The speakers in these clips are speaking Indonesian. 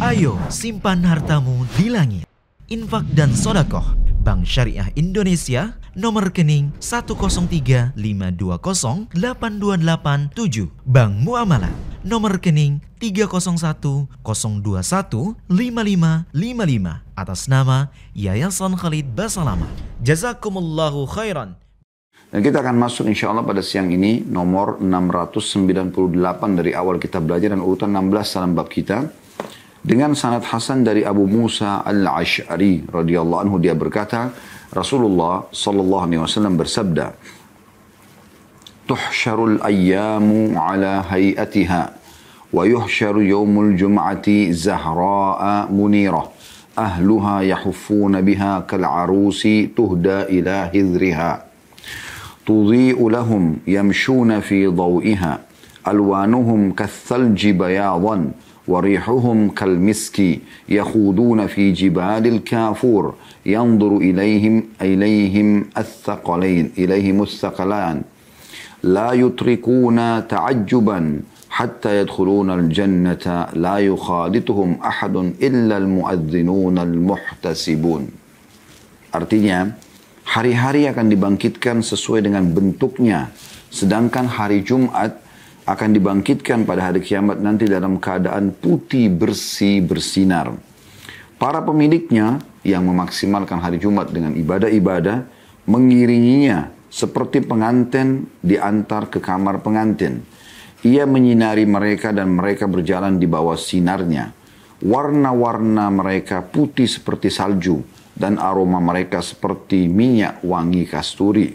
Ayo simpan hartamu di langit. Infak dan sodakoh Bank Syariah Indonesia, nomor rekening 10352082887. Bank Muamalah, nomor rekening 301021555 atas nama Yayasan Khalid Basalamah. Jazakumullahu khairan. Dan kita akan masuk insya Allah pada siang ini nomor 698 dari awal kita belajar dan urutan 16 dalam bab kita. Dengan sanad hasan dari Abu Musa al-Ash'ari radhiyallahu anhu, dia berkata, Rasulullah sallallahu alaihi wasallam bersabda, "Tuhsyarul ayyamu ala hayatiha wa yuhsyaru yawmul jum'ati zahra'a munirah ahluha yahuffuna biha kal arusi tuhda ila hidriha tudhi'u lahum yamshuna fi dhaw'iha alwanuhum kathalji bayadan وريحهم كالمسك يخوضون في جبال الكافور ينظر إليهم الثقلان لا يتركون تعجبا حتى يدخلون الجنة لا يخالطهم أحد إلا المؤذنون المحتسبون. Artinya, hari-hari akan dibangkitkan sesuai dengan bentuknya, sedangkan hari Jumat akan dibangkitkan pada hari kiamat nanti dalam keadaan putih bersih bersinar. Para pemiliknya yang memaksimalkan hari Jumat dengan ibadah-ibadah mengiringinya seperti pengantin diantar ke kamar pengantin. Ia menyinari mereka dan mereka berjalan di bawah sinarnya. Warna-warna mereka putih seperti salju dan aroma mereka seperti minyak wangi kasturi.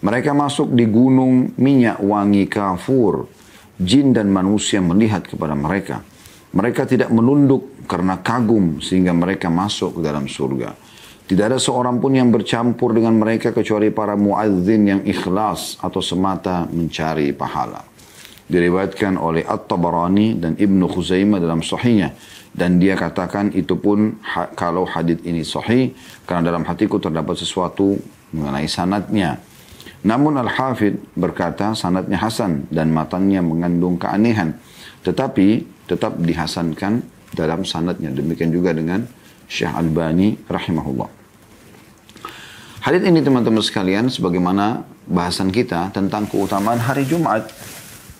Mereka masuk di gunung minyak wangi kafur. Jin dan manusia melihat kepada mereka. Mereka tidak menunduk karena kagum sehingga mereka masuk ke dalam surga. Tidak ada seorang pun yang bercampur dengan mereka kecuali para muadzin yang ikhlas atau semata mencari pahala. Diriwayatkan oleh At-Tabarani dan Ibnu Khuzaimah dalam sahihnya. Dan dia katakan itu pun kalau hadits ini sahih, karena dalam hatiku terdapat sesuatu mengenai sanadnya. Namun Al-Hafidh berkata sanadnya hasan dan matanya mengandung keanehan. Tetapi tetap dihasankan dalam sanadnya. Demikian juga dengan Syekh Albani rahimahullah. Hadits ini teman-teman sekalian sebagaimana bahasan kita tentang keutamaan hari Jumat.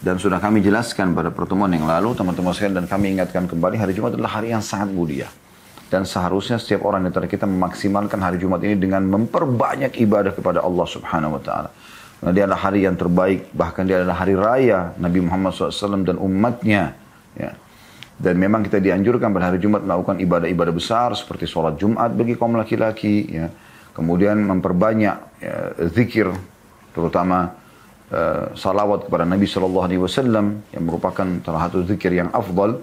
Dan sudah kami jelaskan pada pertemuan yang lalu teman-teman sekalian, dan kami ingatkan kembali, hari Jumat adalah hari yang sangat mulia. Dan seharusnya setiap orang di antara kita memaksimalkan hari Jumat ini dengan memperbanyak ibadah kepada Allah Subhanahu wa Ta'ala. Karena dia adalah hari yang terbaik, bahkan dia adalah hari raya Nabi Muhammad SAW dan umatnya. Ya. Dan memang kita dianjurkan pada hari Jumat melakukan ibadah-ibadah besar seperti sholat Jumat bagi kaum laki-laki. Ya. Kemudian memperbanyak zikir, terutama salawat kepada Nabi SAW yang merupakan salah satu zikir yang afdal.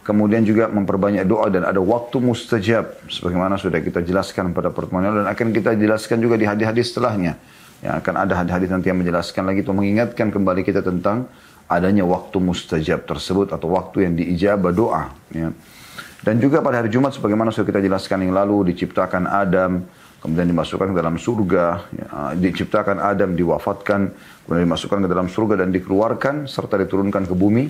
Kemudian juga memperbanyak doa dan ada waktu mustajab sebagaimana sudah kita jelaskan pada pertemuan lalu dan akan kita jelaskan juga di hadis-hadis setelahnya. Yang akan ada hadis-hadis nanti yang menjelaskan lagi untuk mengingatkan kembali kita tentang adanya waktu mustajab tersebut atau waktu yang diijabah doa. Ya. Dan juga pada hari Jumat sebagaimana sudah kita jelaskan yang lalu diciptakan Adam, kemudian dimasukkan ke dalam surga, ya, diciptakan Adam, diwafatkan, kemudian dimasukkan ke dalam surga dan dikeluarkan serta diturunkan ke bumi.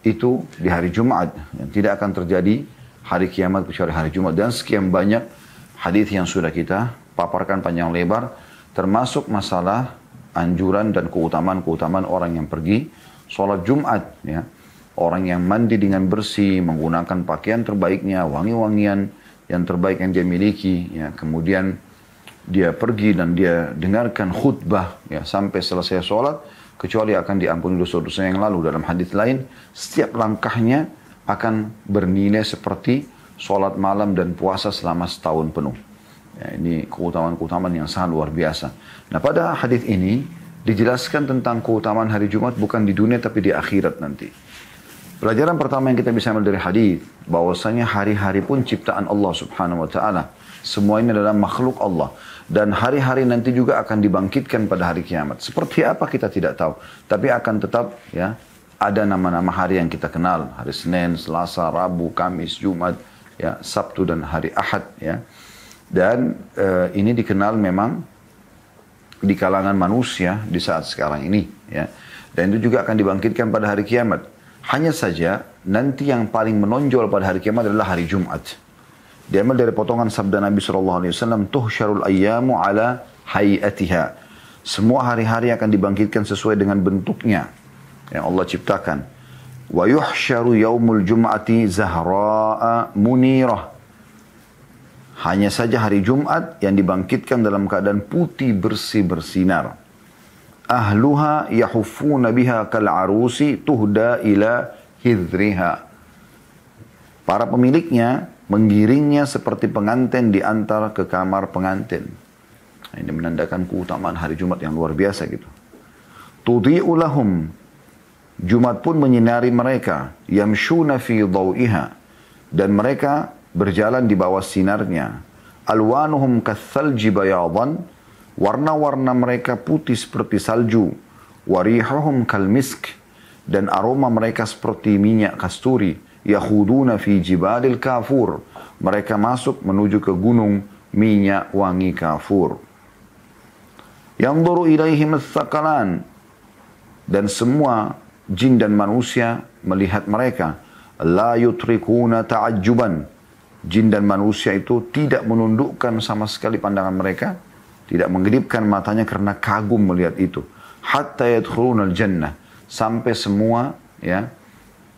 Itu di hari Jumat, yang tidak akan terjadi hari kiamat kecuali hari Jumat. Dan sekian banyak hadis yang sudah kita paparkan panjang lebar, termasuk masalah anjuran dan keutamaan-keutamaan orang yang pergi sholat Jumat. Ya. Orang yang mandi dengan bersih, menggunakan pakaian terbaiknya, wangi-wangian yang terbaik yang dia miliki. Ya. Kemudian dia pergi dan dia dengarkan khutbah ya, sampai selesai sholat, kecuali akan diampuni dosa-dosa yang lalu. Dalam hadis lain, setiap langkahnya akan bernilai seperti sholat malam dan puasa selama setahun penuh. Ya, ini keutamaan-keutamaan yang sangat luar biasa. Nah, pada hadis ini dijelaskan tentang keutamaan hari Jumat bukan di dunia tapi di akhirat nanti. Pelajaran pertama yang kita bisa ambil dari hadis, bahwasanya hari-hari pun ciptaan Allah Subhanahu wa Ta'ala. Semua ini adalah makhluk Allah. Dan hari-hari nanti juga akan dibangkitkan pada hari kiamat. Seperti apa kita tidak tahu. Tapi akan tetap ya ada nama-nama hari yang kita kenal. Hari Senin, Selasa, Rabu, Kamis, Jumat, ya, Sabtu dan hari Ahad. Ya. Dan ini dikenal memang di kalangan manusia di saat sekarang ini. Ya. Dan itu juga akan dibangkitkan pada hari kiamat. Hanya saja nanti yang paling menonjol pada hari kiamat adalah hari Jumat. Diambil dari potongan sabda Nabi SAW, tuhsyarul ayyamu ala hayatiha. Semua hari-hari akan dibangkitkan sesuai dengan bentuknya yang Allah ciptakan. Wa yuhsyaru yaumul jum'ati zahra'a munirah. Hanya saja hari Jumat yang dibangkitkan dalam keadaan putih bersih bersinar. Ahluha yahuffuna biha kal arusi tuhda ila hidriha. Para pemiliknya menggiringnya seperti pengantin diantar ke kamar pengantin. Ini menandakan keutamaan hari Jumat yang luar biasa gitu. Tudhi'u lahum. Jumat pun menyinari mereka. Yamshuna fi dhawiha. Dan mereka berjalan di bawah sinarnya. Alwanuhum kathalji bayadan. Warna-warna mereka putih seperti salju. Warihuhum kalmisk. Dan aroma mereka seperti minyak kasturi. Yakhuduna fi jibalil kafur. Mereka masuk menuju ke gunung minyak wangi kafur. Yanzuru ilaihim ats-tsaqalan. Dan semua jin dan manusia melihat mereka. La yutrikuna ta'ajjuban. Jin dan manusia itu tidak menundukkan sama sekali pandangan mereka. Tidak mengedipkan matanya karena kagum melihat itu. Hatta yadkhulunal jannah. Sampai semua ya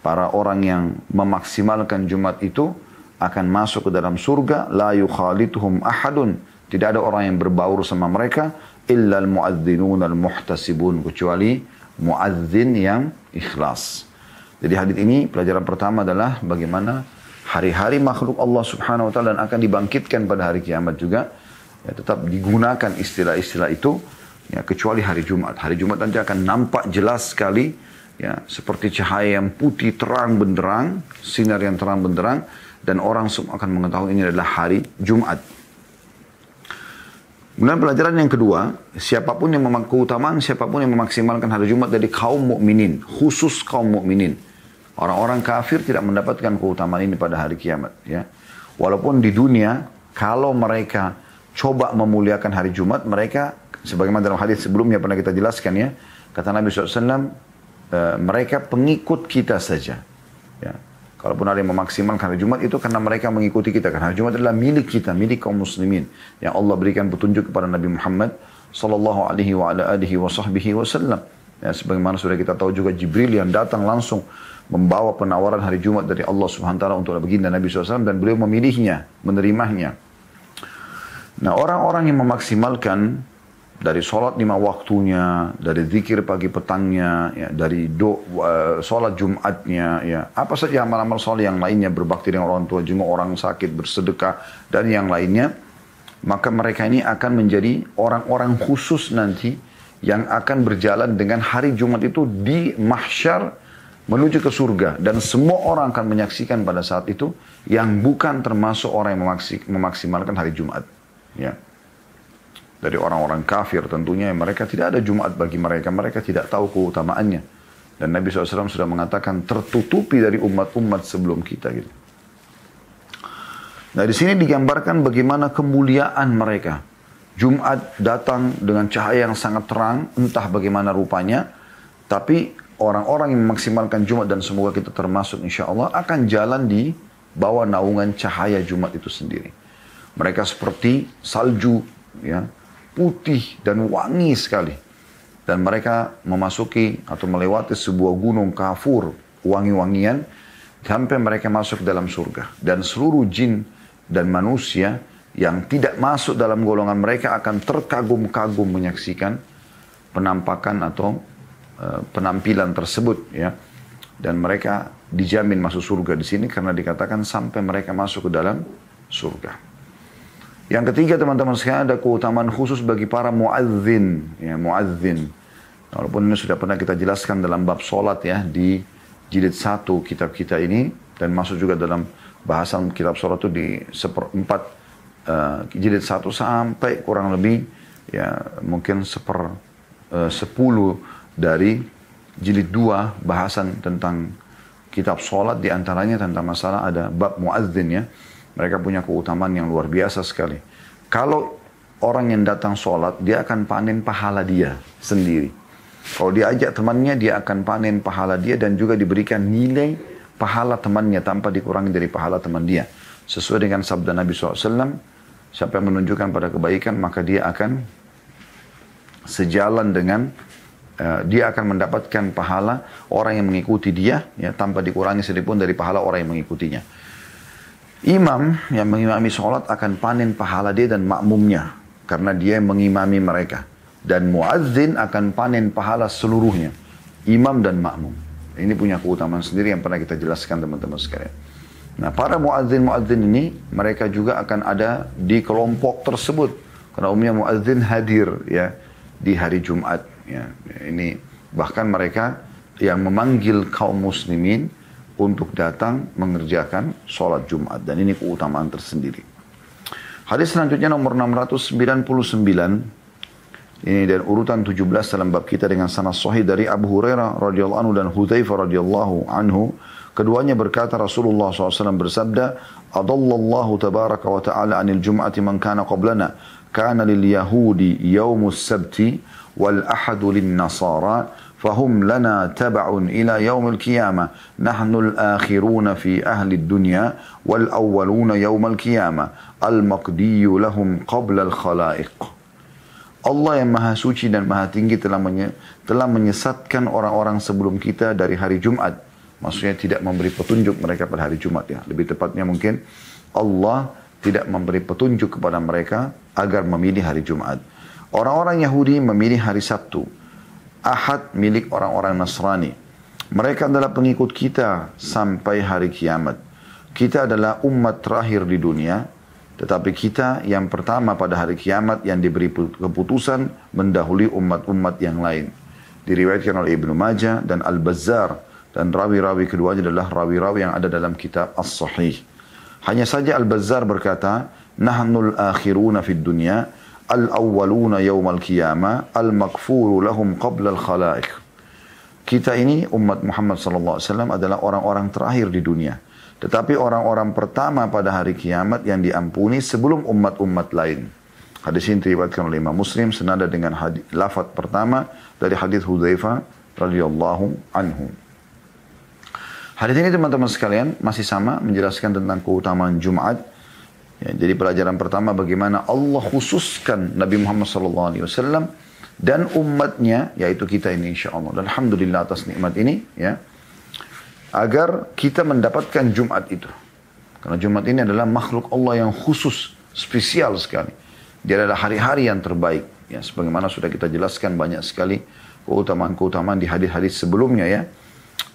para orang yang memaksimalkan Jumat itu akan masuk ke dalam surga. La yukhalituhum ahadun. Tidak ada orang yang berbaur sama mereka. Illal muadzinun al-muhtasibun. Kecuali muadzin yang ikhlas. Jadi hadits ini pelajaran pertama adalah bagaimana hari-hari makhluk Allah subhanahu wa ta'ala dan akan dibangkitkan pada hari kiamat juga. Ya, tetap digunakan istilah-istilah itu. Ya, kecuali hari Jumat. Hari Jumat nanti akan nampak jelas sekali. Ya, seperti cahaya yang putih terang benderang. Sinar yang terang benderang. Dan orang semua akan mengetahui ini adalah hari Jumat. Kemudian pelajaran yang kedua, siapapun yang keutamaan, siapapun yang memaksimalkan hari Jumat dari kaum mukminin, khusus kaum mukminin. Orang-orang kafir tidak mendapatkan keutamaan ini pada hari kiamat. Ya. Walaupun di dunia, kalau mereka coba memuliakan hari Jumat, mereka, sebagaimana dalam hadis sebelumnya pernah kita jelaskan ya, kata Nabi SAW, mereka pengikut kita saja. Ya. Kalaupun ada yang memaksimalkan hari Jumat itu karena mereka mengikuti kita. Karena hari Jumat adalah milik kita, milik kaum muslimin. Yang Allah berikan petunjuk kepada Nabi Muhammad sallallahu alaihi wa ala alihi wa sahbihi wasallam. Ya, sebagaimana sudah kita tahu juga Jibril yang datang langsung membawa penawaran hari Jumat dari Allah Subhanahu wa taala untuk baginda Nabi SAW dan beliau memilihnya, menerimanya. Nah, orang-orang yang memaksimalkan dari sholat 5 waktunya, dari zikir pagi petangnya, ya, dari sholat Jumatnya, ya, apa saja amal-amal sholat yang lainnya, berbakti dengan orang tua, jenguk orang sakit, bersedekah, dan yang lainnya, maka mereka ini akan menjadi orang-orang khusus nanti yang akan berjalan dengan hari Jumat itu di mahsyar menuju ke surga. Dan semua orang akan menyaksikan pada saat itu yang bukan termasuk orang yang memaksimalkan hari Jumat. Ya. Dari orang-orang kafir tentunya mereka tidak ada Jumat bagi mereka. Mereka tidak tahu keutamaannya. Dan Nabi SAW sudah mengatakan tertutupi dari umat-umat sebelum kita. Gitu. Nah di sini digambarkan bagaimana kemuliaan mereka. Jumat datang dengan cahaya yang sangat terang. Entah bagaimana rupanya. Tapi orang-orang yang memaksimalkan Jumat dan semoga kita termasuk insya Allah akan jalan di bawah naungan cahaya Jumat itu sendiri. Mereka seperti salju. Ya, putih dan wangi sekali. Dan mereka memasuki atau melewati sebuah gunung kafur, wangi-wangian, sampai mereka masuk dalam surga. Dan seluruh jin dan manusia yang tidak masuk dalam golongan mereka akan terkagum-kagum menyaksikan penampakan atau penampilan tersebut. Ya. Dan mereka dijamin masuk surga di sini karena dikatakan sampai mereka masuk ke dalam surga. Yang ketiga teman-teman sekalian ada keutamaan khusus bagi para muadzin, ya muadzin. Walaupun ini sudah pernah kita jelaskan dalam bab solat ya di jilid 1 kitab kita ini dan masuk juga dalam bahasan kitab solat itu di 1/4 jilid 1 sampai kurang lebih ya mungkin 10 dari jilid 2 bahasan tentang kitab solat diantaranya tentang masalah ada bab muadzin ya. Mereka punya keutamaan yang luar biasa sekali. Kalau orang yang datang sholat, dia akan panen pahala dia sendiri. Kalau dia ajak temannya, dia akan panen pahala dia dan juga diberikan nilai pahala temannya tanpa dikurangi dari pahala teman dia. Sesuai dengan sabda Nabi SAW, siapa yang menunjukkan pada kebaikan, maka dia akan sejalan dengan, dia akan mendapatkan pahala orang yang mengikuti dia, ya, tanpa dikurangi sedikitpun dari pahala orang yang mengikutinya. Imam yang mengimami sholat akan panen pahala dia dan makmumnya, karena dia yang mengimami mereka. Dan muadzin akan panen pahala seluruhnya, imam dan makmum. Ini punya keutamaan sendiri yang pernah kita jelaskan teman-teman sekalian. Nah, para muadzin-muadzin ini, mereka juga akan ada di kelompok tersebut. Karena umumnya muadzin hadir, ya, di hari Jumat. Ya. Ini bahkan mereka yang memanggil kaum muslimin untuk datang mengerjakan sholat Jumat. Dan ini keutamaan tersendiri. Hadis selanjutnya nomor 699. Ini dan urutan 17 dalam bab kita dengan sanad sahih dari Abu Hurairah radhiyallahu anhu dan Hudzaifah radhiyallahu anhu. Keduanya berkata Rasulullah SAW bersabda, Adallallahu tabaraka wa ta'ala anil jum'ati man kana qablana. Kana lil yahudi yawmus sabti wal ahadu lin nasara. Fahum lana taba'un ila yawmil qiyamah. Nahnul akhiruna fi ahli dunya wal awwaluna yawmal qiyamah. Al-maqdiyu lahum qabla al-khalaiq. Allah yang maha suci dan maha tinggi telah menyesatkan orang-orang sebelum kita dari hari Jumat. Maksudnya tidak memberi petunjuk mereka pada hari Jumat, ya. Lebih tepatnya mungkin Allah tidak memberi petunjuk kepada mereka agar memilih hari Jumat. Orang-orang Yahudi memilih hari Sabtu. Ahad milik orang-orang Nasrani. Mereka adalah pengikut kita sampai hari kiamat. Kita adalah umat terakhir di dunia. Tetapi kita yang pertama pada hari kiamat yang diberi keputusan mendahului umat-umat yang lain. Diriwayatkan oleh Ibnu Majah dan Al-Bazzar. Dan rawi-rawi keduanya adalah rawi-rawi yang ada dalam kitab As-Sahih. Hanya saja Al-Bazzar berkata, Nahnul akhiruna fid dunya, al-awwaluna yawmal qiyamah, al-maghfuru lahum qabla al-khalaiq. Kita ini umat Muhammad SAW adalah orang-orang terakhir di dunia. Tetapi orang-orang pertama pada hari kiamat yang diampuni sebelum umat-umat lain. Hadis ini diriwayatkan oleh Imam Muslim senada dengan lafaz pertama dari hadis Hudzaifah radhiyallahu anhu. Hadis ini teman-teman sekalian masih sama menjelaskan tentang keutamaan Jumat. Ya, jadi pelajaran pertama bagaimana Allah khususkan Nabi Muhammad SAW dan umatnya, yaitu kita ini insyaAllah. Dan alhamdulillah atas nikmat ini, ya, agar kita mendapatkan Jumat itu. Karena Jumat ini adalah makhluk Allah yang khusus, spesial sekali. Dia adalah hari-hari yang terbaik. Ya, sebagaimana sudah kita jelaskan banyak sekali keutamaan-keutamaan di hadis-hadis sebelumnya, ya.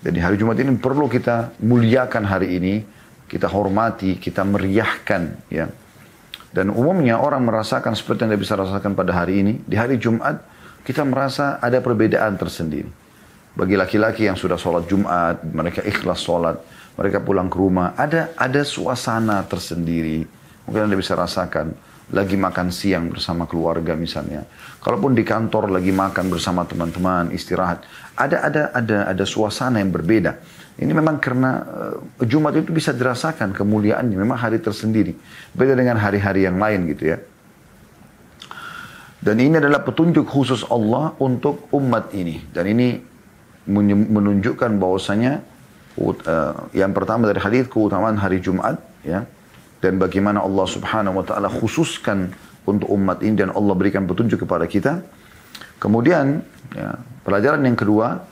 Dan di hari Jumat ini perlu kita muliakan hari ini, kita hormati, kita meriahkan, ya. Dan umumnya orang merasakan seperti yang dia bisa rasakan pada hari ini. Di hari Jumat kita merasa ada perbedaan tersendiri. Bagi laki-laki yang sudah sholat Jumat, mereka ikhlas sholat, mereka pulang ke rumah, ada suasana tersendiri. Mungkin Anda bisa rasakan, lagi makan siang bersama keluarga misalnya. Kalaupun di kantor lagi makan bersama teman-teman, istirahat, ada suasana yang berbeda. Ini memang karena Jumat itu bisa dirasakan kemuliaannya, memang hari tersendiri. Beda dengan hari-hari yang lain gitu, ya. Dan ini adalah petunjuk khusus Allah untuk umat ini. Dan ini menunjukkan bahwasanya yang pertama dari hadis keutamaan hari Jumat, ya, dan bagaimana Allah Subhanahu wa taala khususkan untuk umat ini dan Allah berikan petunjuk kepada kita. Kemudian, ya, pelajaran yang kedua,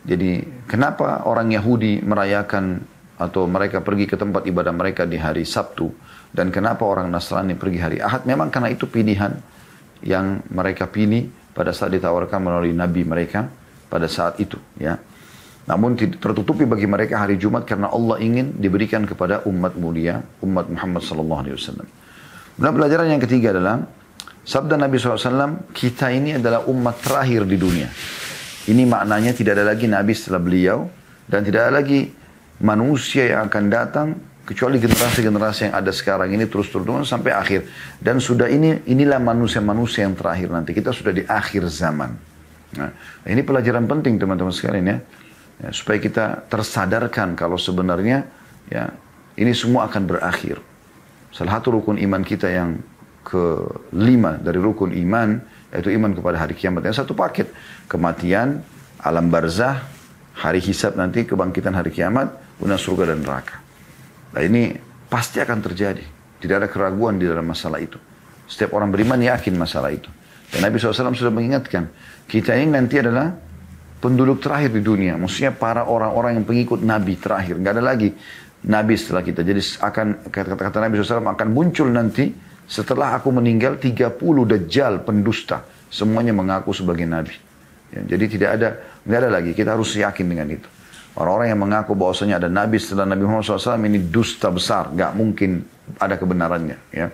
jadi kenapa orang Yahudi merayakan atau mereka pergi ke tempat ibadah mereka di hari Sabtu dan kenapa orang Nasrani pergi hari Ahad? Memang karena itu pilihan yang mereka pilih pada saat ditawarkan melalui nabi mereka pada saat itu, ya. Namun tertutupi bagi mereka hari Jumat karena Allah ingin diberikan kepada umat mulia, umat Muhammad SAW. Dan pelajaran yang ketiga adalah sabda Nabi SAW, kita ini adalah umat terakhir di dunia. Ini maknanya tidak ada lagi nabi setelah beliau dan tidak ada lagi manusia yang akan datang kecuali generasi-generasi yang ada sekarang ini terus-terusan sampai akhir. Dan sudah inilah manusia-manusia yang terakhir nanti. Kita sudah di akhir zaman. Nah, ini pelajaran penting teman-teman sekalian, ya. Ya, supaya kita tersadarkan kalau sebenarnya, ya, ini semua akan berakhir. Salah satu rukun iman kita yang kelima dari rukun iman yaitu iman kepada hari kiamat. Yang satu paket, kematian, alam barzah, hari hisab nanti, kebangkitan hari kiamat, kemudian surga dan neraka. Nah ini pasti akan terjadi. Tidak ada keraguan di dalam masalah itu. Setiap orang beriman yakin masalah itu. Dan Nabi SAW sudah mengingatkan, kita ini nanti adalah penduduk terakhir di dunia. Maksudnya para orang-orang yang pengikut Nabi terakhir. Nggak ada lagi Nabi setelah kita. Jadi akan kata-kata Nabi SAW akan muncul nanti setelah aku meninggal 30 dajjal pendusta. Semuanya mengaku sebagai Nabi. Ya, jadi nggak ada lagi. Kita harus yakin dengan itu. Orang-orang yang mengaku bahwasanya ada Nabi setelah Nabi Muhammad SAW ini dusta besar. Nggak mungkin ada kebenarannya. Ya.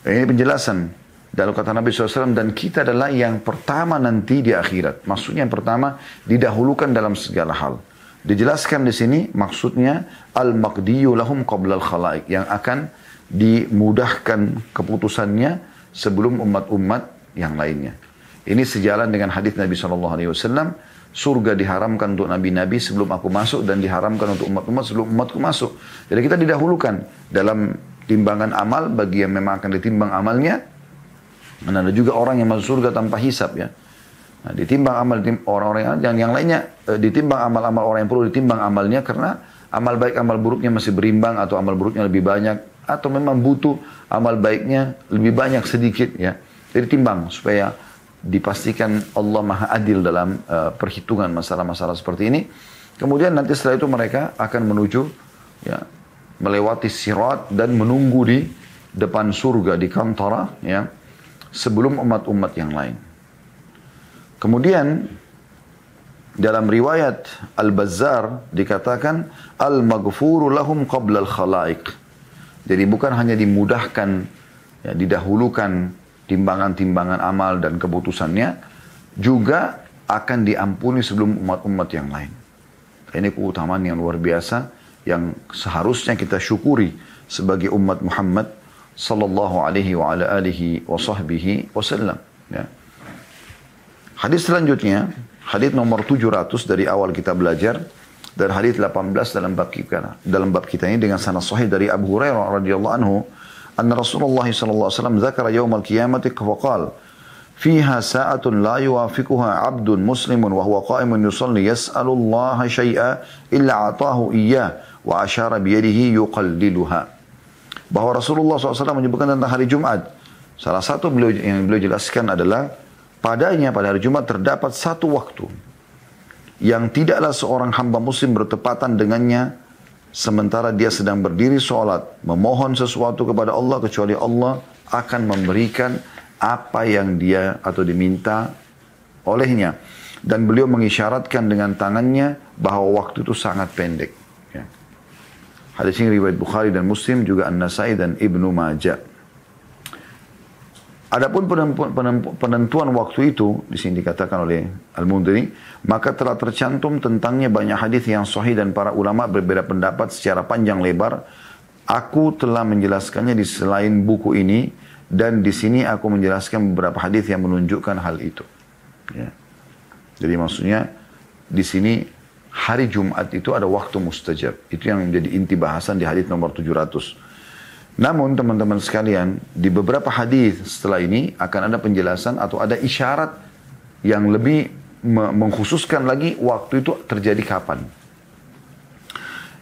Dan ini penjelasan. Dalam kata Nabi SAW, dan kita adalah yang pertama nanti di akhirat. Maksudnya yang pertama didahulukan dalam segala hal. Dijelaskan di sini maksudnya al-maqdiyu lahum qabla al-khalaik. Yang akan dimudahkan keputusannya sebelum umat-umat yang lainnya. Ini sejalan dengan hadis Nabi SAW. Surga diharamkan untuk nabi-nabi sebelum aku masuk dan diharamkan untuk umat-umat sebelum umatku masuk. Jadi kita didahulukan dalam timbangan amal bagi yang memang akan ditimbang amalnya. Dan ada juga orang yang masuk surga tanpa hisab ya. Nah, ditimbang amal orang-orang yang lainnya, ditimbang amal-amal orang yang perlu ditimbang amalnya karena amal baik amal buruknya masih berimbang atau amal buruknya lebih banyak atau memang butuh amal baiknya lebih banyak sedikit ya. Jadi timbang supaya dipastikan Allah Maha Adil dalam perhitungan masalah-masalah seperti ini. Kemudian nanti setelah itu mereka akan menuju ya melewati sirat dan menunggu di depan surga di kantara ya sebelum umat-umat yang lain. Kemudian dalam riwayat Al-Bazzar dikatakan al-maghfuru lahum qabla al-khalaiq. Jadi bukan hanya dimudahkan ya, didahulukan timbangan-timbangan amal dan keputusannya, juga akan diampuni sebelum umat-umat yang lain. Ini keutamaan yang luar biasa yang seharusnya kita syukuri sebagai umat Muhammad sallallahu alaihi wa ala alihi wa sahbihi wasallam ya. Hadis selanjutnya, hadis nomor 700 dari awal kita belajar dan hadis 18 dalam bab kita ini dengan sanad sahih dari Abu Hurairah radhiyallahu anhu, anna Rasulullah sallallahu alaihi wasallam dzakara yaumul qiyamati faqala fiha sa'atun la yuwafiquha 'abdun muslimun wa huwa qa'imun yusalli yas'alu Allah syai'a illa atahu iyyah wa asyara bi yadihi yuqalliluha. Bahwa Rasulullah SAW menyebutkan tentang hari Jumat. Salah satu yang beliau jelaskan adalah padanya pada hari Jumat terdapat satu waktu yang tidaklah seorang hamba muslim bertepatan dengannya sementara dia sedang berdiri sholat memohon sesuatu kepada Allah kecuali Allah akan memberikan apa yang dia atau diminta olehnya. Dan beliau mengisyaratkan dengan tangannya bahwa waktu itu sangat pendek. Ya. Hadis ini riwayat Bukhari dan Muslim, juga An-Nasai dan Ibnu Majah. Adapun penentuan waktu itu, di sini dikatakan oleh Al-Mundhiri, maka telah tercantum tentangnya banyak hadis yang sahih dan para ulama berbeda pendapat secara panjang lebar. Aku telah menjelaskannya di selain buku ini, dan di sini aku menjelaskan beberapa hadis yang menunjukkan hal itu. Ya. Jadi maksudnya di sini hari Jumat itu ada waktu mustajab. Itu yang menjadi inti bahasan di hadis nomor 700. Namun teman-teman sekalian, di beberapa hadis setelah ini akan ada penjelasan atau ada isyarat yang lebih mengkhususkan lagi waktu itu terjadi kapan.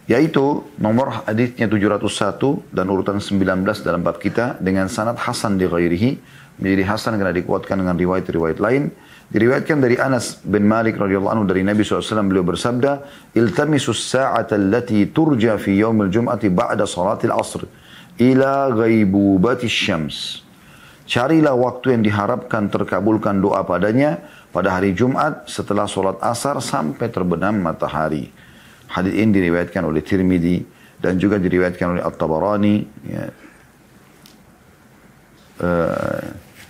Yaitu nomor hadisnya 701 dan urutan 19 dalam bab kita dengan sanad hasan di ghairihi, menjadi hasan karena dikuatkan dengan riwayat-riwayat lain. Diriwayatkan dari Anas bin Malik radhiyallahu anhu dari Nabi SAW, beliau bersabda, "Iltamisus sa'ata allati turja fi yaumil jum'ati ba'da salatil asr ila ghaibubatis syams." Carilah waktu yang diharapkan terkabulkan doa padanya pada hari Jumat setelah solat asar sampai terbenam matahari. Hadis ini diriwayatkan oleh Tirmidzi dan juga diriwayatkan oleh At-Tabarani.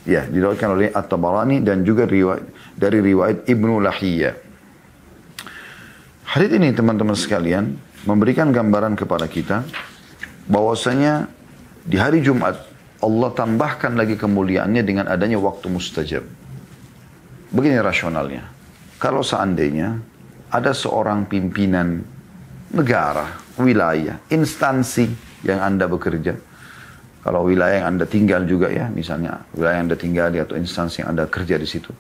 Diriwayatkan oleh At-Tabarani dan juga dari riwayat Ibnu Lahiyah. Hadis ini teman-teman sekalian memberikan gambaran kepada kita bahwasanya di hari Jumat Allah tambahkan lagi kemuliaannya dengan adanya waktu mustajab. Begini rasionalnya. Kalau seandainya ada seorang pimpinan negara, wilayah, instansi yang Anda bekerja, kalau wilayah yang Anda tinggal juga ya, misalnya wilayah yang Anda tinggal atau instansi yang Anda kerja di situ,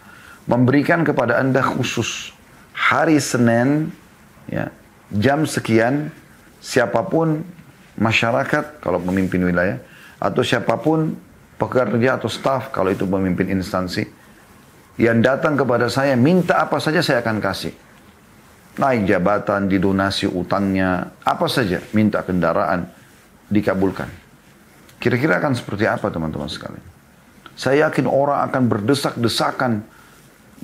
memberikan kepada Anda khusus hari Senin, ya, jam sekian, siapapun masyarakat kalau pemimpin wilayah, atau siapapun pekerja atau staf kalau itu pemimpin instansi, yang datang kepada saya minta apa saja saya akan kasih. Naik jabatan, didonasi utangnya, apa saja, minta kendaraan, dikabulkan. Kira-kira akan seperti apa teman-teman sekalian? Saya yakin orang akan berdesak-desakan,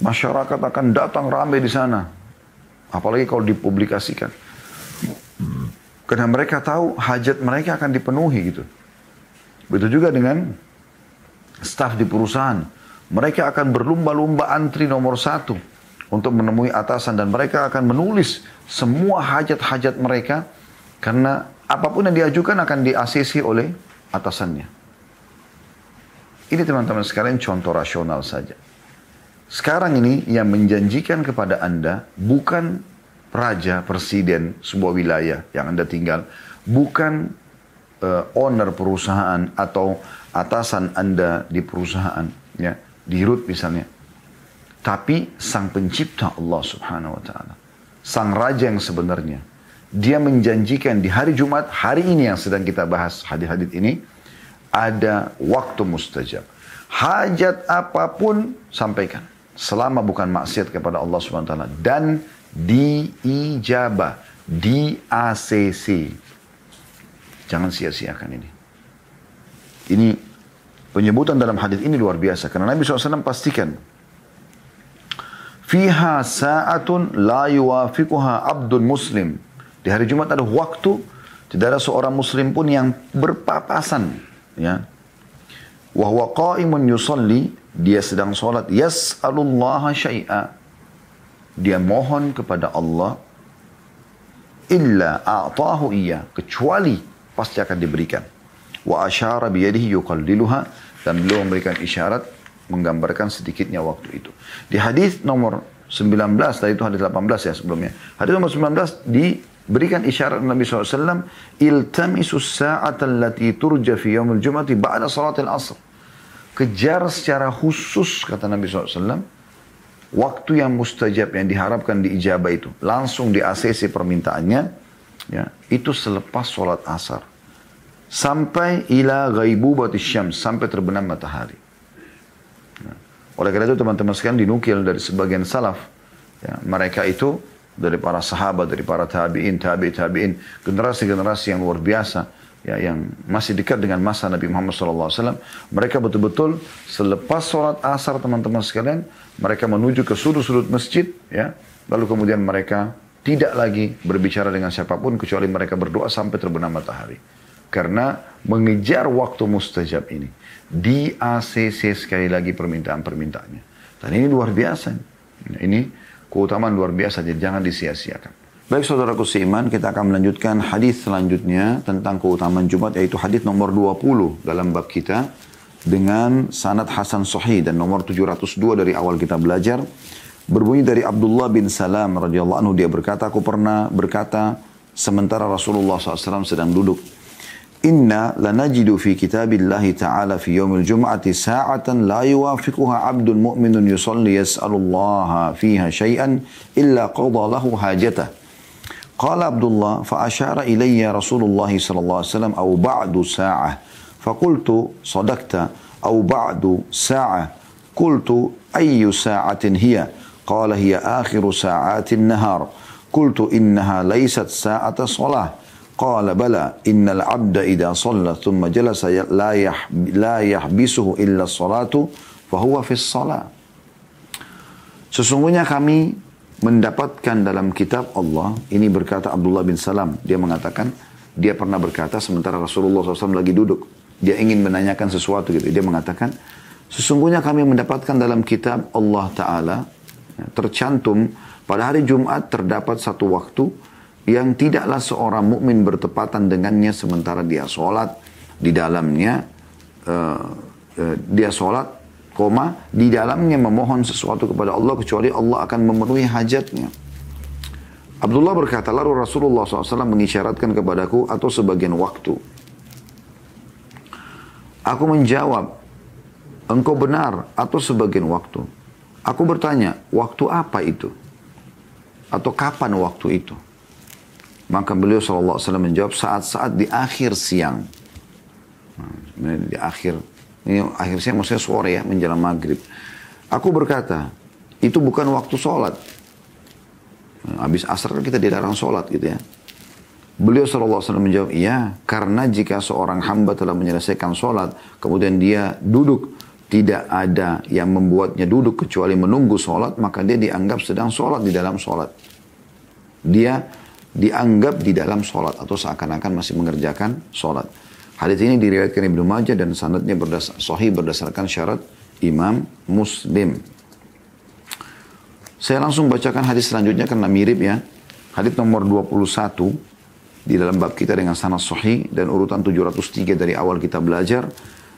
masyarakat akan datang ramai di sana. Apalagi kalau dipublikasikan. Karena mereka tahu hajat mereka akan dipenuhi gitu. Begitu juga dengan staf di perusahaan. Mereka akan berlumba-lumba antri nomor 1 untuk menemui atasan, dan mereka akan menulis semua hajat-hajat mereka, karena apapun yang diajukan akan di-ACC oleh atasannya. Ini teman-teman sekalian contoh rasional saja. Sekarang ini yang menjanjikan kepada Anda bukan raja, presiden sebuah wilayah yang Anda tinggal, bukan owner perusahaan atau atasan Anda di perusahaan, ya, di RUT misalnya. Tapi sang pencipta Allah subhanahu wa ta'ala. Sang raja yang sebenarnya. Dia menjanjikan di hari Jumat, hari ini yang sedang kita bahas, hadis-hadis ini, ada waktu mustajab. Hajat apapun sampaikan. Selama bukan maksiat kepada Allah subhanahu wa ta'ala. Dan diijabah, di-ACC. Jangan sia-siakan ini. Ini penyebutan dalam hadis ini luar biasa. Karena Nabi SAW pastikan, fiha sa'atun la yuwafiquha abdun muslim. Di hari Jumat ada waktu, tidak ada seorang muslim pun yang berpapasan, ya. Wa huwa qa'imun yusalli, dia sedang salat, yas'alullaha syai'a, dia mohon kepada Allah, illa a'tahu iya, kecuali pasti akan diberikan. Wa asyara biyadihi yuqalliluha, dan beliau memberikan isyarat menggambarkan sedikitnya waktu itu. Di hadis nomor 19, tadi itu hadis 18 ya sebelumnya. Hadis nomor 19 diberikan isyarat Nabi SAW, iltamisus sa'ata allati turja fi yaumil jum'ati ba'da salatil asr. Kejar secara khusus, kata Nabi SAW, waktu yang mustajab, yang diharapkan diijabah itu. Langsung di ACC permintaannya, ya, itu selepas salat asar. Sampai ila ghaibubatis syams, sampai terbenam matahari. Oleh karena itu teman-teman sekalian dinukil dari sebagian salaf, ya, mereka itu dari para sahabat, dari para tabi'in, tabi'in, generasi-generasi yang luar biasa, ya, yang masih dekat dengan masa Nabi Muhammad SAW, mereka betul-betul selepas sholat asar teman-teman sekalian, mereka menuju ke sudut-sudut masjid, ya, lalu kemudian mereka tidak lagi berbicara dengan siapapun kecuali mereka berdoa sampai terbenam matahari. Karena mengejar waktu mustajab ini. Di ACC sekali lagi permintaan-permintaannya. Dan ini luar biasa. Ini keutamaan luar biasa, jadi jangan disia-siakan. Baik saudaraku seiman, kita akan melanjutkan hadis selanjutnya tentang keutamaan Jumat, yaitu hadis nomor 20 dalam bab kita dengan sanad hasan sahih dan nomor 702 dari awal kita belajar. Berbunyi dari Abdullah bin Salam radhiyallahu anhu, dia berkata, aku pernah berkata sementara Rasulullah SAW sedang duduk, Inna lanajidu fi kitabillahi ta'ala fi yawmil jum'ati sa'atan la yuwafiquha abdun mu'minun yusalli yas'alullaha fiha syai'an illa qadha lahu hajatah. Qala Abdullah fa asyara ilayya Rasulullah sallallahu alaihi wasallam aw ba'du sa'ah. Faqultu sadaqta aw ba'du sa'ah. Qultu ayyu sa'atin hiya? Qala hiya akhiru sa'atin nahar. Qultu innaha laysat sa'ata salah. Qala bala innal abda idha shalla thumma jalasa la yahbisuhu illa salatu fahuwa fis salah. Sesungguhnya kami mendapatkan dalam kitab Allah, ini berkata Abdullah bin Salam, dia mengatakan, dia pernah berkata sementara Rasulullah SAW lagi duduk, dia ingin menanyakan sesuatu gitu, dia mengatakan, sesungguhnya kami mendapatkan dalam kitab Allah Ta'ala, tercantum pada hari Jumat terdapat satu waktu yang tidaklah seorang mukmin bertepatan dengannya sementara dia sholat di dalamnya, dia sholat, di dalamnya memohon sesuatu kepada Allah kecuali Allah akan memenuhi hajatnya. Abdullah berkata, lalu Rasulullah SAW mengisyaratkan kepadaku atau sebagian waktu. Aku menjawab, engkau benar atau sebagian waktu. Aku bertanya, waktu apa itu? Atau kapan waktu itu? Maka beliau SAW menjawab, saat-saat di akhir siang. Nah, di akhir siang maksudnya sore ya, menjelang maghrib. Aku berkata, itu bukan waktu sholat. Habis asar kan kita dilarang sholat gitu ya. Beliau SAW menjawab, iya, karena jika seorang hamba telah menyelesaikan sholat, kemudian dia duduk, tidak ada yang membuatnya duduk kecuali menunggu sholat, maka dia dianggap sedang sholat di dalam sholat. Dia dianggap di dalam sholat atau seakan-akan masih mengerjakan sholat. Hadits ini diriwayatkan Ibnu Majah dan sanadnya sahih berdasarkan syarat Imam Muslim. Saya langsung bacakan hadis selanjutnya karena mirip ya. Hadits nomor 21 di dalam bab kita dengan sanad sahih dan urutan 703 dari awal kita belajar.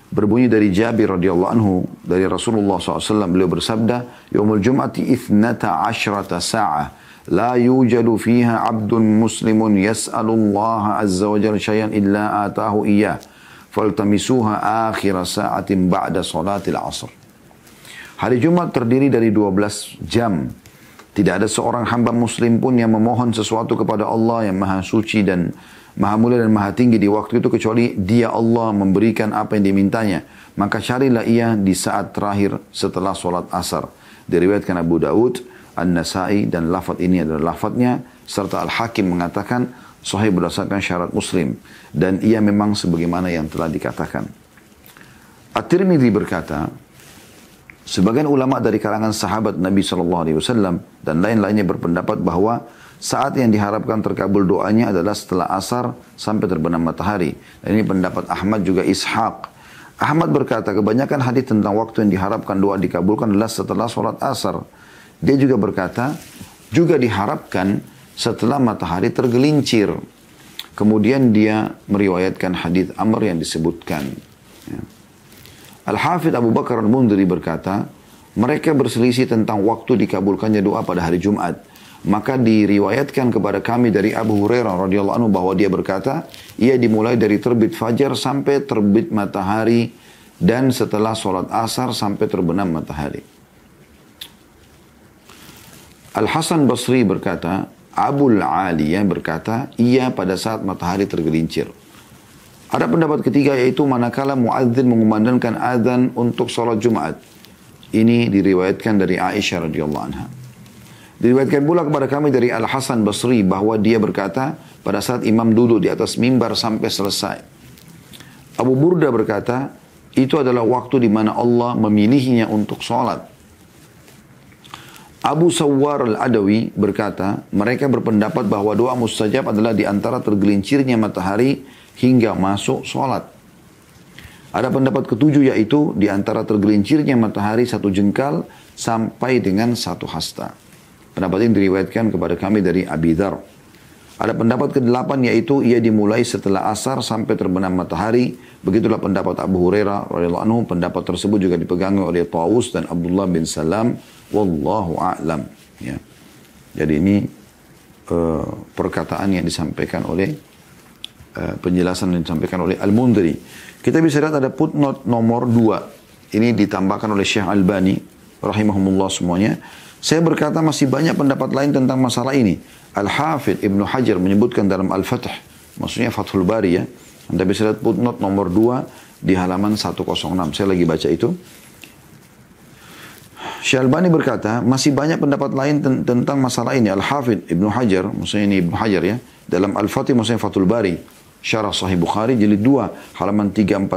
Berbunyi dari Jabir radhiyallahu anhu dari Rasulullah SAW, beliau bersabda, "Yaumul Jum'ati 12 sa'ah la yujadu fiha 'abdun muslimun yas'alu Allah azza wa jalla syai'an illa atahu iyyah faltamisuha akhir sa'atin ba'da salatil 'asr." Hari Jumat terdiri dari 12 jam. Tidak ada seorang hamba muslim pun yang memohon sesuatu kepada Allah yang maha suci dan maha mulia dan maha tinggi di waktu itu kecuali dia Allah memberikan apa yang dimintanya. Maka carilah ia di saat terakhir setelah solat asar. Diriwayatkan Abu Daud, An-Nasai dan lafaz ini adalah lafaznya serta Al-Hakim mengatakan sahih berdasarkan syarat Muslim dan ia memang sebagaimana yang telah dikatakan. At-Tirmidzi berkata, sebagian ulama dari kalangan sahabat Nabi SAW dan lain-lainnya berpendapat bahwa saat yang diharapkan terkabul doanya adalah setelah asar sampai terbenam matahari. Dan ini pendapat Ahmad juga Ishaq. Ahmad berkata kebanyakan hadis tentang waktu yang diharapkan doa dikabulkan adalah setelah sholat asar. Dia juga berkata juga diharapkan setelah matahari tergelincir. Kemudian dia meriwayatkan hadis Amr yang disebutkan. Ya. Al-Hafidh Abu Bakar Al-Mundhiri berkata, mereka berselisih tentang waktu dikabulkannya doa pada hari Jumat. Maka diriwayatkan kepada kami dari Abu Hurairah radhiyallahu anhu bahwa dia berkata, ia dimulai dari terbit fajar sampai terbit matahari dan setelah sholat asar sampai terbenam matahari. Al-Hasan Basri berkata, Abul Aliyah berkata, ia pada saat matahari tergelincir. Ada pendapat ketiga yaitu manakala muadzin mengumandangkan azan untuk sholat Jumat. Ini diriwayatkan dari Aisyah radhiyallahu anha. Diriwayatkan pula kepada kami dari Al-Hasan Basri bahwa dia berkata pada saat imam duduk di atas mimbar sampai selesai. Abu Burda berkata, itu adalah waktu di mana Allah memilihnya untuk sholat. Abu Sawwar Al-Adawi berkata, mereka berpendapat bahwa doa mustajab adalah di antara tergelincirnya matahari hingga masuk sholat. Ada pendapat ketujuh yaitu di antara tergelincirnya matahari satu jengkal sampai dengan satu hasta. Pendapat ini diriwayatkan kepada kami dari Abi Dzar. Ada pendapat ke-8 yaitu ia dimulai setelah asar sampai terbenam matahari. Begitulah pendapat Abu Hurairah radhiyallahu anhu. Pendapat tersebut juga dipegang oleh Tawus dan Abdullah bin Salam. Wallahu a'lam. Ya. Jadi ini perkataan yang disampaikan oleh penjelasan yang disampaikan oleh Al-Mundhiri. Kita bisa lihat ada footnote nomor 2. Ini ditambahkan oleh Syekh Albani rahimahumullah semuanya. Saya berkata masih banyak pendapat lain tentang masalah ini. Al-Hafidh Ibnu Hajar menyebutkan dalam Al-Fath, maksudnya Fathul Bari ya. Anda bisa lihat footnote nomor 2 di halaman 106. Saya lagi baca itu. Syekh Albani berkata, masih banyak pendapat lain tentang masalah ini. Al-Hafidh Ibnu Hajar, maksudnya ini Ibnu Hajar ya, dalam Al-Fath maksudnya Fathul Bari, Syarah Sahih Bukhari jilid 2 halaman 345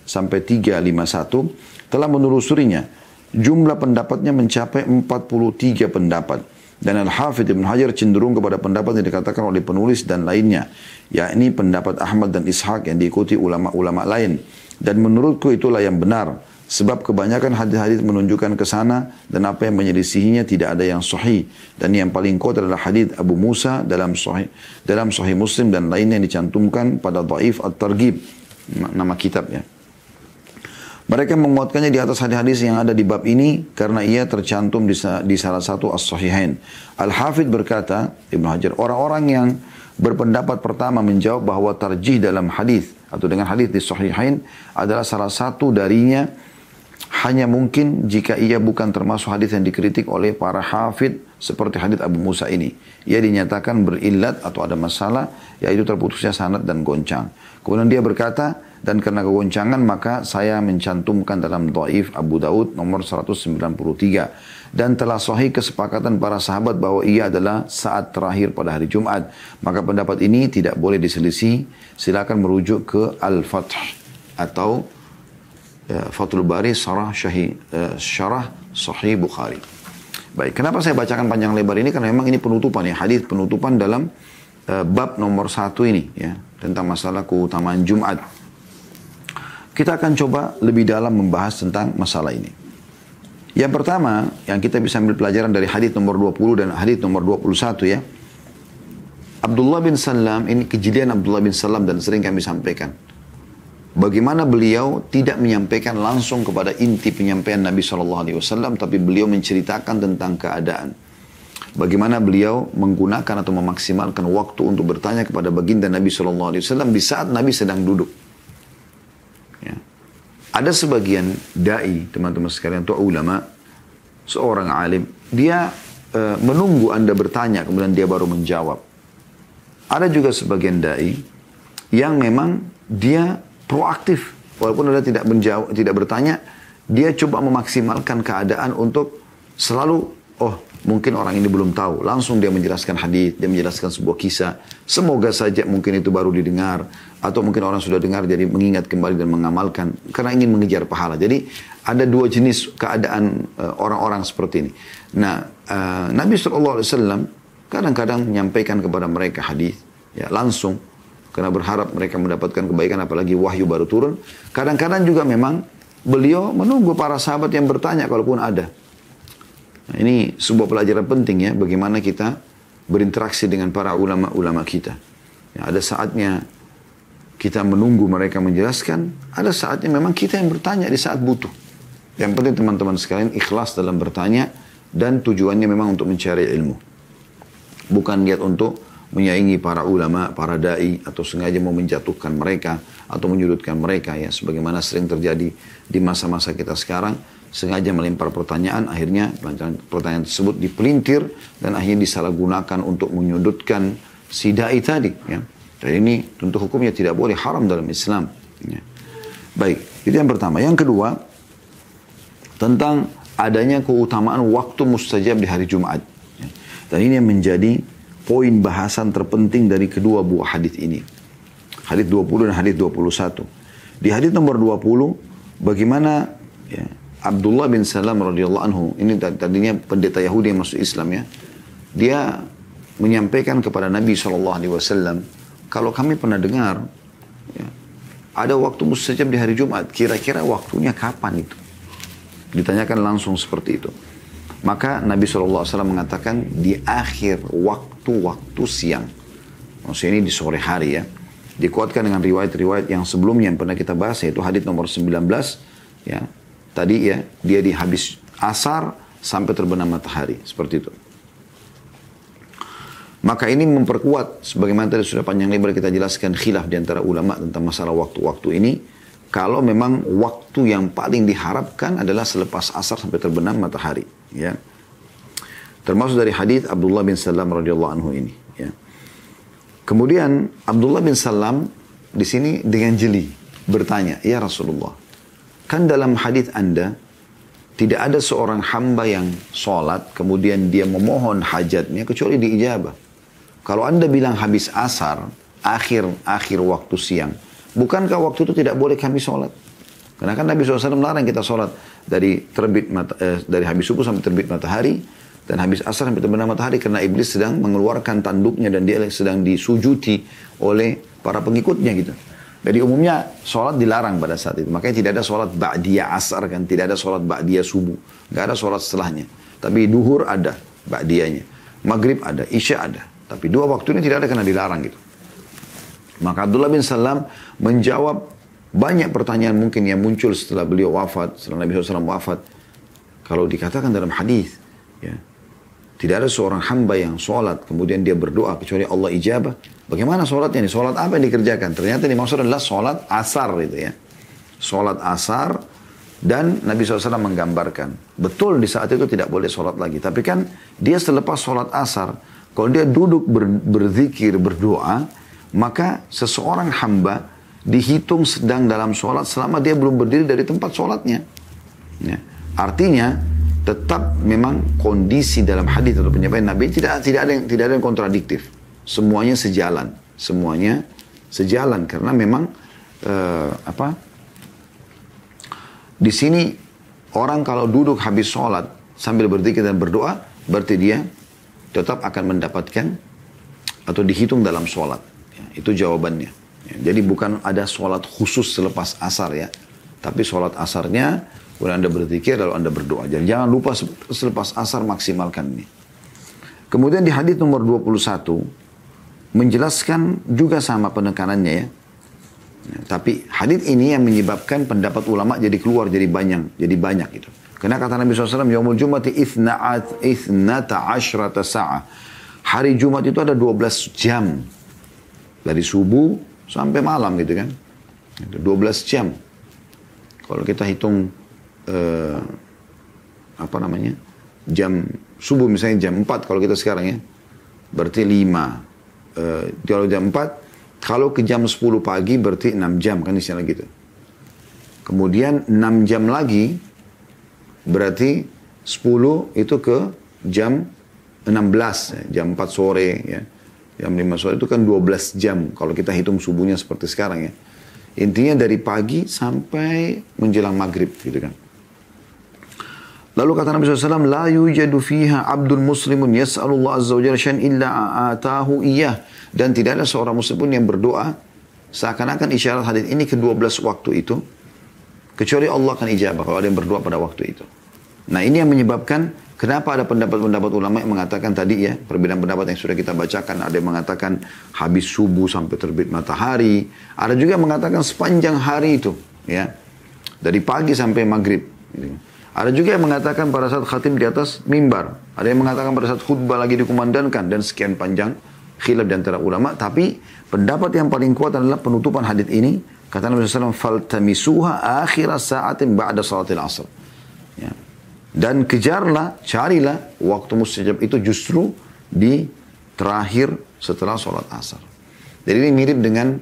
sampai 351 telah menelusurinya. Jumlah pendapatnya mencapai 43 pendapat. Dan Al-Hafidh Ibn Hajar cenderung kepada pendapat yang dikatakan oleh penulis dan lainnya. Yakni pendapat Ahmad dan Ishaq yang diikuti ulama-ulama lain. Dan menurutku itulah yang benar. Sebab kebanyakan hadis-hadis menunjukkan ke sana dan apa yang menyelisihinya tidak ada yang sahih. Dan yang paling kuat adalah hadis Abu Musa dalam sahih Muslim dan lainnya yang dicantumkan pada Dhaif At-Targhib. Nama kitabnya. Mereka menguatkannya di atas hadis-hadis yang ada di bab ini karena ia tercantum di salah satu as-sahihain. Al-Hafidh berkata, Ibnu Hajar, orang-orang yang berpendapat pertama menjawab bahwa tarjih dalam hadis atau dengan hadis di sahihain adalah salah satu darinya hanya mungkin jika ia bukan termasuk hadis yang dikritik oleh para hafidh seperti hadis Abu Musa ini. Ia dinyatakan berillat atau ada masalah, yaitu terputusnya sanad dan goncang. Kemudian dia berkata, dan karena kegoncangan maka saya mencantumkan dalam Dhaif Abu Daud nomor 193. Dan telah sahih kesepakatan para sahabat bahwa ia adalah saat terakhir pada hari Jumat. Maka pendapat ini tidak boleh diselisih. Silakan merujuk ke Al-Fath atau Fathul Bari Syarah Sahih Bukhari. Baik, kenapa saya bacakan panjang lebar ini? Karena memang ini penutupan ya, hadis penutupan dalam bab nomor 1 ini ya, tentang masalah keutamaan Jumat. Kita akan coba lebih dalam membahas tentang masalah ini. Yang pertama, yang kita bisa ambil pelajaran dari hadis nomor 20 dan hadis nomor 21 ya. Abdullah bin Salam, ini kejadian Abdullah bin Salam dan sering kami sampaikan. Bagaimana beliau tidak menyampaikan langsung kepada inti penyampaian Nabi SAW, tapi beliau menceritakan tentang keadaan. Bagaimana beliau menggunakan atau memaksimalkan waktu untuk bertanya kepada baginda Nabi SAW di saat Nabi sedang duduk. Ya. Ada sebagian da'i, teman-teman sekalian, atau ulama, seorang alim, dia menunggu Anda bertanya, kemudian dia baru menjawab. Ada juga sebagian da'i yang memang dia proaktif, walaupun Anda tidak menjawab, tidak bertanya, dia coba memaksimalkan keadaan untuk selalu, oh mungkin orang ini belum tahu, langsung dia menjelaskan hadis, dia menjelaskan sebuah kisah, semoga saja mungkin itu baru didengar, atau mungkin orang sudah dengar jadi mengingat kembali dan mengamalkan, karena ingin mengejar pahala. Jadi ada dua jenis keadaan orang-orang seperti ini. Nah, Nabi SAW kadang-kadang menyampaikan kepada mereka hadis, ya langsung, karena berharap mereka mendapatkan kebaikan, apalagi wahyu baru turun. Kadang-kadang juga memang beliau menunggu para sahabat yang bertanya kalaupun ada. Nah, ini sebuah pelajaran penting ya, bagaimana kita berinteraksi dengan para ulama-ulama kita. Ya, ada saatnya kita menunggu mereka menjelaskan, ada saatnya memang kita yang bertanya di saat butuh. Yang penting teman-teman sekalian ikhlas dalam bertanya dan tujuannya memang untuk mencari ilmu. Bukan niat untuk menyaingi para ulama, para da'i, atau sengaja mau menjatuhkan mereka atau menyudutkan mereka ya, sebagaimana sering terjadi di masa-masa kita sekarang, sengaja melempar pertanyaan, akhirnya pertanyaan tersebut dipelintir dan akhirnya disalahgunakan untuk menyudutkan si da'i tadi ya. Dan ini tentu hukumnya tidak boleh, haram dalam Islam ya. Baik, itu yang pertama. Yang kedua, tentang adanya keutamaan waktu mustajab di hari Jumat ya. Dan ini yang menjadi poin bahasan terpenting dari kedua buah hadis ini. Hadis 20 dan hadis 21. Di hadis nomor 20, bagaimana ya, Abdullah bin Salam radhiyallahu anhu, ini tadinya pendeta Yahudi yang masuk Islam ya. Dia menyampaikan kepada Nabi SAW, kalau kami pernah dengar, ya, ada waktu mustajab di hari Jumat, kira-kira waktunya kapan itu? Ditanyakan langsung seperti itu. Maka Nabi SAW mengatakan di akhir waktu siang. Maksudnya ini di sore hari ya. Dikuatkan dengan riwayat-riwayat yang sebelumnya yang pernah kita bahas, yaitu hadis nomor 19. Ya. Tadi ya, dia di habis asar sampai terbenam matahari. Seperti itu. Maka ini memperkuat, sebagaimana tadi sudah panjang lebar kita jelaskan khilaf di antara ulama tentang masalah waktu-waktu ini. Kalau memang waktu yang paling diharapkan adalah selepas asar sampai terbenam matahari. Ya. Termasuk dari hadis Abdullah bin Salam radhiyallahu anhu ini. Ya. Kemudian Abdullah bin Salam di sini dengan jeli bertanya, ya Rasulullah, kan dalam hadis Anda tidak ada seorang hamba yang sholat kemudian dia memohon hajatnya kecuali diijabah. Kalau Anda bilang habis asar, akhir waktu siang, bukankah waktu itu tidak boleh kami sholat? Karena kan Nabi SAW melarang kita sholat dari dari habis subuh sampai terbit matahari dan habis asar sampai terbenam matahari, karena iblis sedang mengeluarkan tanduknya dan dia sedang disujuti oleh para pengikutnya gitu. Jadi umumnya sholat dilarang pada saat itu. Makanya tidak ada sholat ba'diyah asar kan, tidak ada sholat ba'diyah subuh, nggak ada sholat setelahnya. Tapi duhur ada ba'diyahnya, maghrib ada, isya ada. Tapi dua waktu ini tidak ada karena dilarang gitu. Maka Abdullah bin Salam menjawab banyak pertanyaan mungkin yang muncul setelah beliau wafat, setelah Nabi SAW wafat. Kalau dikatakan dalam hadis, ya, tidak ada seorang hamba yang sholat, kemudian dia berdoa, kecuali Allah ijabah. Bagaimana sholatnya ini? Sholat apa yang dikerjakan? Ternyata dimaksud adalah sholat asar itu ya. Sholat asar, dan Nabi SAW menggambarkan. Betul di saat itu tidak boleh sholat lagi. Tapi kan dia selepas sholat asar, kalau dia duduk berzikir, berdoa, maka seseorang hamba dihitung sedang dalam sholat selama dia belum berdiri dari tempat sholatnya. Ya. Artinya, tetap memang kondisi dalam hadis atau penyampaian Nabi tidak ada yang kontradiktif. Semuanya sejalan. Semuanya sejalan. Karena memang, di sini orang kalau duduk habis sholat sambil berzikir dan berdoa, berarti dia tetap akan mendapatkan atau dihitung dalam sholat. Ya, itu jawabannya. Ya, jadi bukan ada sholat khusus selepas asar ya. Tapi sholat asarnya, kemudian Anda berzikir lalu Anda berdoa. Jadi jangan lupa selepas asar maksimalkan ini. Kemudian di hadis nomor 21, menjelaskan juga sama penekanannya ya. Ya, tapi hadits ini yang menyebabkan pendapat ulama jadi keluar, jadi banyak gitu. Karena kata Nabi SAW, Yaumul Jum'ati ithnata ashrata sa'ah. Hari Jumat itu ada 12 jam. Dari subuh sampai malam gitu kan. 12 jam. Kalau kita hitung, jam subuh misalnya jam 4 kalau kita sekarang ya. Berarti 5. Kalau jam 4, kalau ke jam 10 pagi berarti 6 jam kan istilah gitu. Kemudian 6 jam lagi berarti 10 itu ke jam 16, jam 4 sore ya. Jam 5 sore itu kan 12 jam kalau kita hitung subuhnya seperti sekarang ya. Intinya dari pagi sampai menjelang maghrib gitu kan. Lalu kata Nabi SAW, La yujadu fiha abdul muslimun yas'alullah azza wa jalla syai'an illa atahu iyah. Dan tidak ada seorang muslim pun yang berdoa, seakan-akan isyarat hadis ini ke-12 waktu itu, kecuali Allah akan ijabah kalau ada yang berdoa pada waktu itu. Nah ini yang menyebabkan, kenapa ada pendapat-pendapat ulama yang mengatakan tadi ya, perbedaan pendapat yang sudah kita bacakan, ada yang mengatakan habis subuh sampai terbit matahari, ada juga yang mengatakan sepanjang hari itu, ya, dari pagi sampai maghrib. Ada juga yang mengatakan pada saat khatib di atas mimbar. Ada yang mengatakan pada saat khutbah lagi dikumandangkan. Dan sekian panjang khilaf di antara ulama. Tapi pendapat yang paling kuat adalah penutupan hadits ini. Kata Nabi SAW, Faltamisuha akhira sa'atin ba'da salatil asr. Ya. Dan kejarlah, carilah waktu mustajab itu justru di terakhir setelah sholat asar. Jadi ini mirip dengan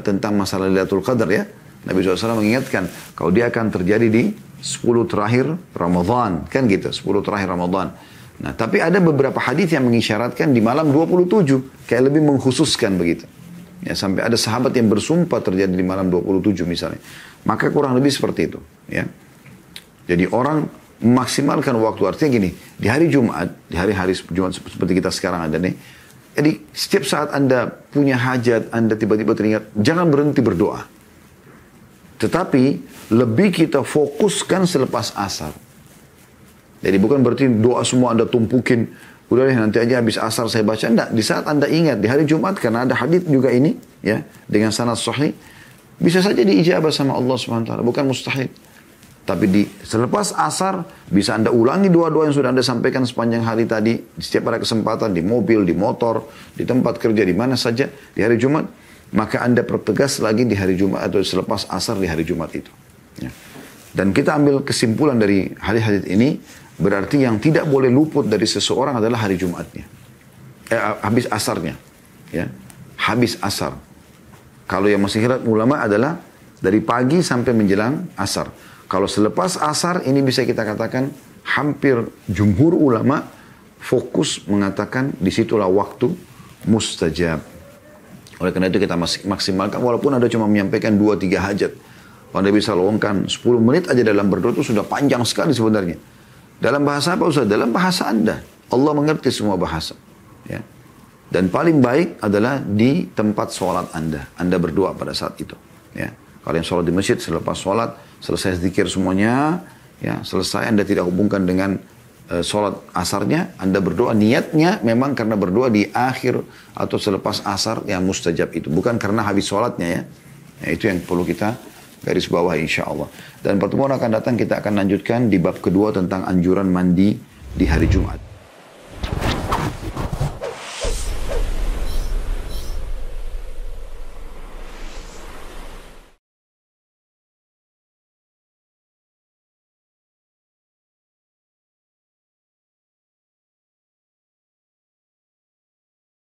tentang masalah Lailatul Qadar ya. Nabi SAW mengingatkan, kalau dia akan terjadi di 10 terakhir Ramadan. Kan gitu, 10 terakhir Ramadan. Nah, tapi ada beberapa hadis yang mengisyaratkan di malam 27. Kayak lebih mengkhususkan begitu. Ya, sampai ada sahabat yang bersumpah terjadi di malam 27 misalnya. Maka kurang lebih seperti itu. Ya. Jadi orang memaksimalkan waktu. Artinya gini, di hari Jumat, di hari-hari Jumat seperti kita sekarang ada nih. Jadi setiap saat Anda punya hajat, Anda tiba-tiba teringat, jangan berhenti berdoa. Tetapi lebih kita fokuskan selepas asar. Jadi bukan berarti doa semua Anda tumpukin. Udah deh nanti aja habis asar saya baca. Enggak, di saat Anda ingat di hari Jumat karena ada hadits juga ini ya dengan sanad sahih bisa saja diijabah sama Allah Subhanahu wa taala, bukan mustahil. Tapi selepas asar bisa Anda ulangi doa-doa yang sudah Anda sampaikan sepanjang hari tadi, setiap ada kesempatan di mobil, di motor, di tempat kerja, di mana saja di hari Jumat. Maka Anda pertegas lagi di hari Jumat atau selepas asar di hari Jumat itu. Ya. Dan kita ambil kesimpulan dari hadis-hadis ini, berarti yang tidak boleh luput dari seseorang adalah hari Jumatnya. Habis asarnya. Ya. Habis asar. Kalau yang masih khilaf ulama adalah dari pagi sampai menjelang asar. Kalau selepas asar ini bisa kita katakan hampir jumhur ulama fokus mengatakan disitulah waktu mustajab. Oleh karena itu kita maksimalkan walaupun Anda cuma menyampaikan 2-3 hajat. Kalau Anda bisa luangkan 10 menit aja dalam berdoa itu sudah panjang sekali sebenarnya. Dalam bahasa apa Ustaz? Dalam bahasa Anda. Allah mengerti semua bahasa. Ya. Dan paling baik adalah di tempat sholat Anda. Anda berdoa pada saat itu. Ya. Kalau yang sholat di masjid, selepas sholat, selesai zikir semuanya, ya, selesai Anda tidak hubungkan dengan sholat asarnya, Anda berdoa niatnya memang karena berdoa di akhir atau selepas asar yang mustajab itu, bukan karena habis sholatnya ya. Itu yang perlu kita garis bawah insya Allah. Dan pertemuan akan datang kita akan lanjutkan di bab kedua tentang anjuran mandi di hari Jumat.